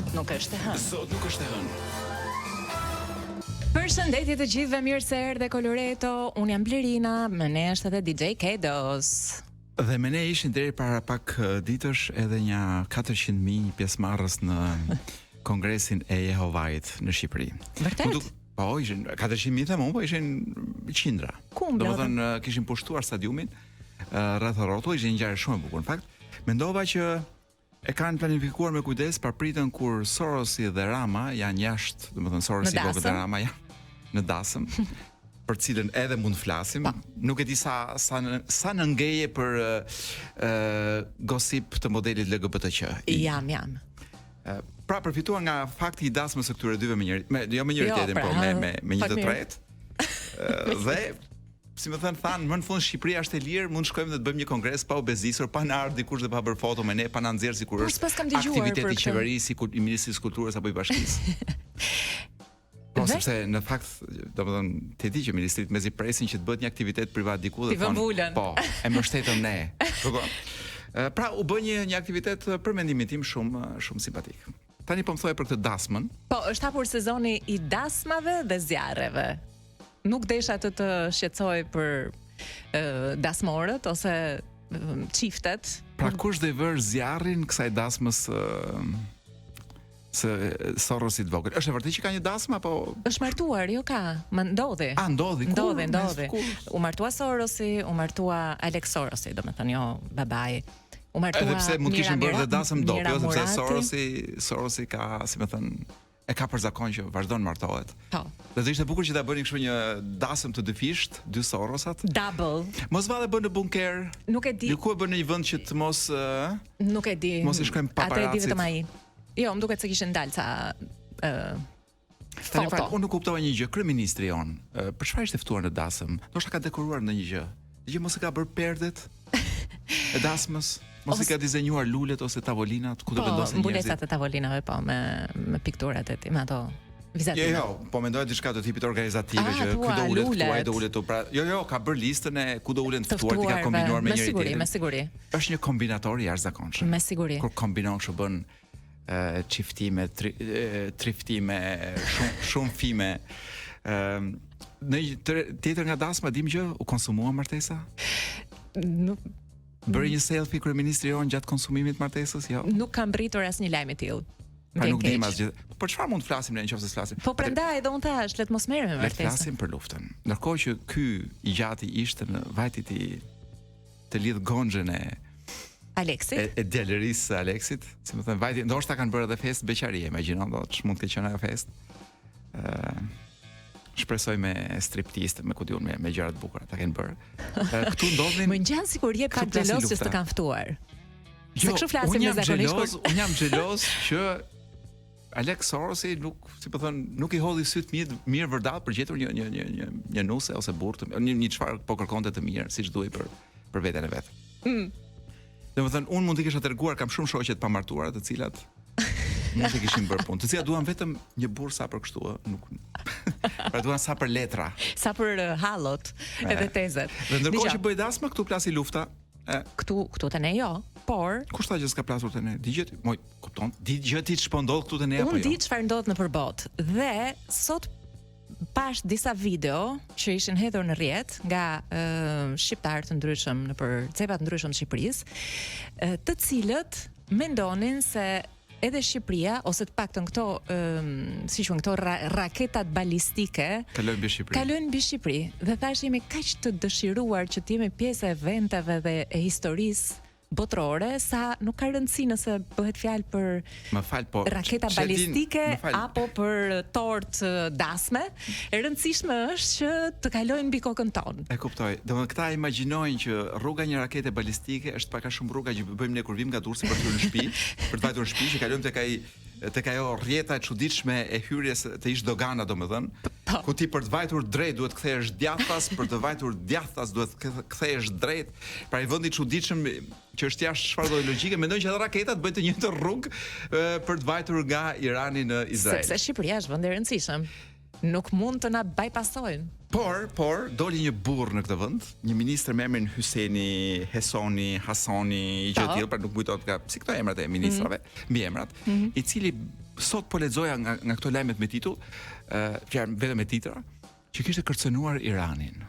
Sot nuk është e hënë. Sot nuk është e hënë. Përshëndetje të gjithëve, mirë se erdhe Coloreto. Unë jam Blerina, më ne është edhe DJ Kedos. Dhe me ne ishin deri para pak ditësh edhe një 400.000 pjesëmarrës në Kongresin e Jehovait në Shqipëri. Vërtet? Po, ishin 400.000 them unë, po ishin qindra. Domethënë kishin pushtuar stadiumin rreth rrotull, ishin një ngjarje shumë e bukur. Në fakt, mendova që e kanë planifikuar me kujdes, parpritën kur Sorosi dhe Rama janë jashtë, domethënë Sorosi vogël dhe Rama janë në dasëm, për cilën edhe mund të flasim. Nuk e di sa në ngeje për gosip të modelit LGBTQ. Jam. Pra përfituar nga fakti i dasmës së këtyre dyve me njëri tjetrin, po me një të tretë. Dhe si më thanë, më në fund Shqipëria është e lirë, mund shkojmë dhe të bëjmë një kongres pa u bezdisur, pa na ardhur dikush dhe pa bërë foto me ne, pa na nxjerrë sikur është aktiviteti i qeverisë, i Ministrisë së Kulturës apo i Bashkisë. Po, sepse në fakt, domethënë, ti di që ministrit mezi presin që të bëhet një aktivitet privat diku dhe thonë, po, e mbështetëm ne. Pra u bë një aktivitet për mendimin tim shumë simpatik. Tani po më thoje për këtë dasmën. Po, është hapur sezoni i dasmave dhe zjarreve. Nuk desha të shqetësoj për dasmorët ose çiftet. Pra kush do i vër zjarrin kësaj dasmës së Sorosit vogël? Është e vërtetë që ka një dasmë apo është martuar? Jo ka, më ndodhi. Ndodhi. Ndodhi. U martua Sorosi, u martua Alex Sorosi, domethënë jo babai. U martua. Edhe pse mund kishin bërë dhe dasëm dop, jo sepse Sorosi ka, si më thënë, e ka për zakon që vazhdon martohet. Po. Dhe do ishte bukur që ta bënin kështu një dasëm të dyfisht, dy Sorosat. Double. Mos valle bën në bunker. Nuk e di. Ju bën në një vend që të mos nuk e di. Mos i shkojmë paparacit. Atë e di vetëm ai. Jo, më duket se kishin dalë ca foto. Unë nuk kuptova një gjë, kryeministri jon, për çfarë ishte ftuar në dasëm? Ndoshta ka dekoruar ndonjë gjë. Gjë mos e ka bërë perdet e dasmës. Mos i ka dizenjuar lulet ose tavolinat ku do vendosen njerëzit. Mbulesat e tavolinave po me pikturat e tij, me ato vizatina. Jo, po mendoja diçka të tipit organizative që ky do ulet këtu, ai do ulet këtu. Pra, jo, ka bërë listën e ku do ulen të ftuar, ti ka kombinuar me njëri tjetrin. Me siguri. Është një kombinator i jashtëzakonshëm. Me siguri. Kur kombinon kështu bën çiftime, triftime, shumë fime. Në tjetër nga dasma dim që u konsumua martesa? Nuk bëri një selfie kryeministri jon gjatë konsumimit të martesës, jo? Nuk kam britur asnjë lajm i tillë. Pra nuk dim asgjë. Për çfarë mund të flasim ne nëse flasim? Po prandaj edhe unë thash, le të mos merrem me martesën. Le të flasim për luftën. Ndërkohë që ky i gjati ishte në vajtit të lidh gonxhën e Aleksit. E djalerisë së Aleksit, si më thënë, vajti, ndoshta kanë bërë edhe festë beqarie, imagjino, mund të ketë qenë ajo festë. Shpresoj me striptiste, me kudi unë, me gjëra të bukura ta kenë bërë. Këtu ndodhin. Më ngjan sikur je pak xheloz që të kanë ftuar. Jo, unë jam xheloz që Alex Sorosi nuk i hodhi syt mirë vërdall për gjetur një nuse ose burrë, një çfarë po kërkonte të mirë, siç duhej për veten e vet. Domethënë, unë mund të kisha treguar, kam shumë shoqe të pamartuara, të cilat mund të kishin bërë punë, të cilat duan vetëm një burrë sa për kështu, nuk. Pra duan sa për letra, sa për hallot edhe tezet. Dhe ndërkohë që bëj dasma, këtu plasi lufta. Këtu te ne jo, por kush tha që s'ka plasur te ne? Digjet, kupton? Digjet ti ç'po ndodh këtu te ne apo jo? Unë di çfarë ndodh nëpër botë. Dhe sot pash disa video që ishin hedhur në rrjet nga shqiptarë të ndryshëm nëpër cepa të ndryshëm të Shqipërisë, të cilët mendonin se edhe Shqipëria ose të paktën këto si quhen këto raketat balistike kalojnë mbi Shqipëri. Dhe thashë jemi kaq të dëshiruar që të jemi pjesë e eventeve dhe e historisë botërore, sa nuk ka rëndësi nëse bëhet fjalë për raketa balistike apo për tortë dasme. E rëndësishme është që të kalojnë mbi kokën tonë. E kuptoj. Domethënë këta imagjinojnë që rruga një rakete balistike është pak a shumë rruga që bëjmë ne kur vim nga Durrësi për të hyrë në shtëpi, për të vajtur në shtëpi, që kalojmë tek ajo rrjeta e çuditshme e hyrjes të ish dogana, domethënë, ku ti për të vajtur drejt duhet kthehesh djathtas, për të vajtur djathtas duhet kthehesh drejt. Pra i vendi i çuditshëm që është jashtë çfarëdo logjike, mendojnë që edhe raketat bëjnë të njëjtën rrugë për të vajtur nga Irani në Izrael. Sepse Shqipëria është vend i rëndësishëm. Nuk mund të na bypassojnë. Por doli një burr në këtë vend, një ministër me emrin Hyseni, Hesoni, Hasoni, i gjë tillë, pra nuk kujtohet si këto emrat e ministrave, mbiemrat, i cili sot po lexoja nga këto lajmet me titull, vetëm me titra, që kishte kërcënuar Iranin.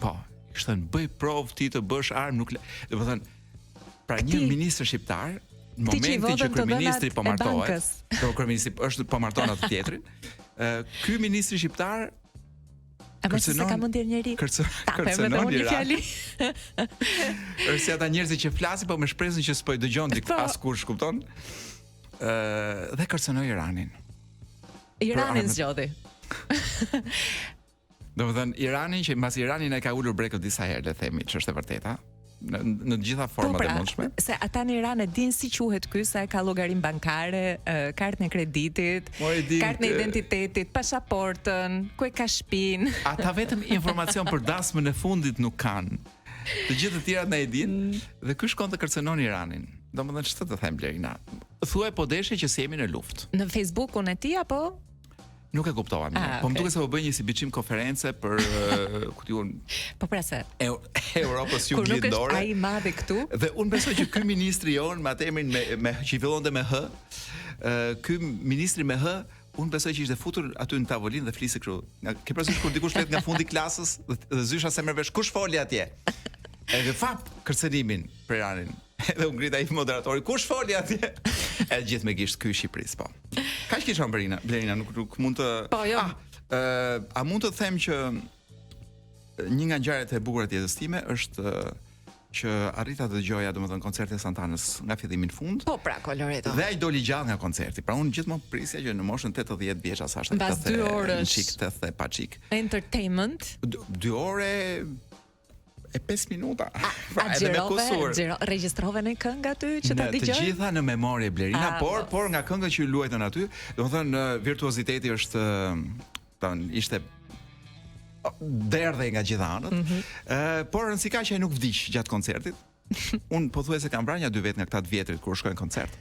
Po, kishte bëj provë ti të bësh armë nukleare. Domethënë, pra një ministër shqiptar, në momentin që kryeministri po martohet, kryeministri është po marton atë tjetrin, ky ministri shqiptar kërcënon, ka mundir njëri. Kërcënon një fjali. Është si ata njerëzit që flasin po me shpresën që s'po i dëgjon askush, kupton? Dhe kërcënoi Iranin. Iranin zgjodhi. Domethënë Iranin që mbas Iranin e ka ulur brekët disa herë, le të themi, që është e vërteta. Në të gjitha format e mundshme. Se ata në Iran e din si quhet ky, sa e ka llogarin bankare, kartën e kreditit, kartën e identitetit, pasaportën, ku e ka shtëpinë. Ata vetëm informacion për dasmën e fundit nuk kanë. Të gjithë të tjerat na e dinë dhe ky shkon të kërcënon Iranin. Domethënë ç'të të them Blerina. Thuaj po deshe që se jemi në luftë. Në Facebookun e tij apo? Nuk e kuptova mirë. Po më duket se po bëj një si biçim konferencë për ku diun. Po pra se Europës Juglindore. Kur nuk është ai i madh këtu. Dhe unë besoj që ky ministri jon me atë emrin me që fillonte me H, ky ministri me H, unë besoj që ishte futur aty në tavolinë dhe fliste kështu. Ke parasysh kur dikush flet nga fundi klasës dhe zysha se merr vesh kush foli atje. Edhe fap kërcënimin për Iranin. Edhe u ngrit ai moderatori, kush foli atje? E gjithë me gisht ky Shqipërisë, po. Kaq kisha Blerina, nuk mund të. Po, jo. A mund të them që një nga ngjarjet e bukura të jetës time është që arrita të dëgjoja domethënë koncertin e Santanës nga fillimi në fund. Po pra, Coloreto. Dhe ai doli gjallë nga koncerti. Pra unë gjithmonë prisja që në moshën 80 vjeç as ashtu. Mbas 2 orësh. Çik 80 pa çik. Entertainment. 2 orë e 5 minuta. Pra, edhe me kusur. Regjistrove në këngë aty që ta dëgjoj? Të gjitha në memorie Blerina, por nga këngët që luajtën aty, domethënë virtuoziteti është ishte derdhej nga gjitha anët. Por rëndësi ka që ai nuk vdiq gjatë koncertit. Unë pothuajse kam vrarë 2 vet nga këta të vjetrit kur shkojnë koncert.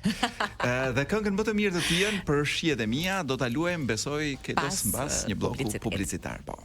Dhe këngën më të mirë të tij për shihet e mia do ta luajmë besoj mbas një bloku publicitar, po.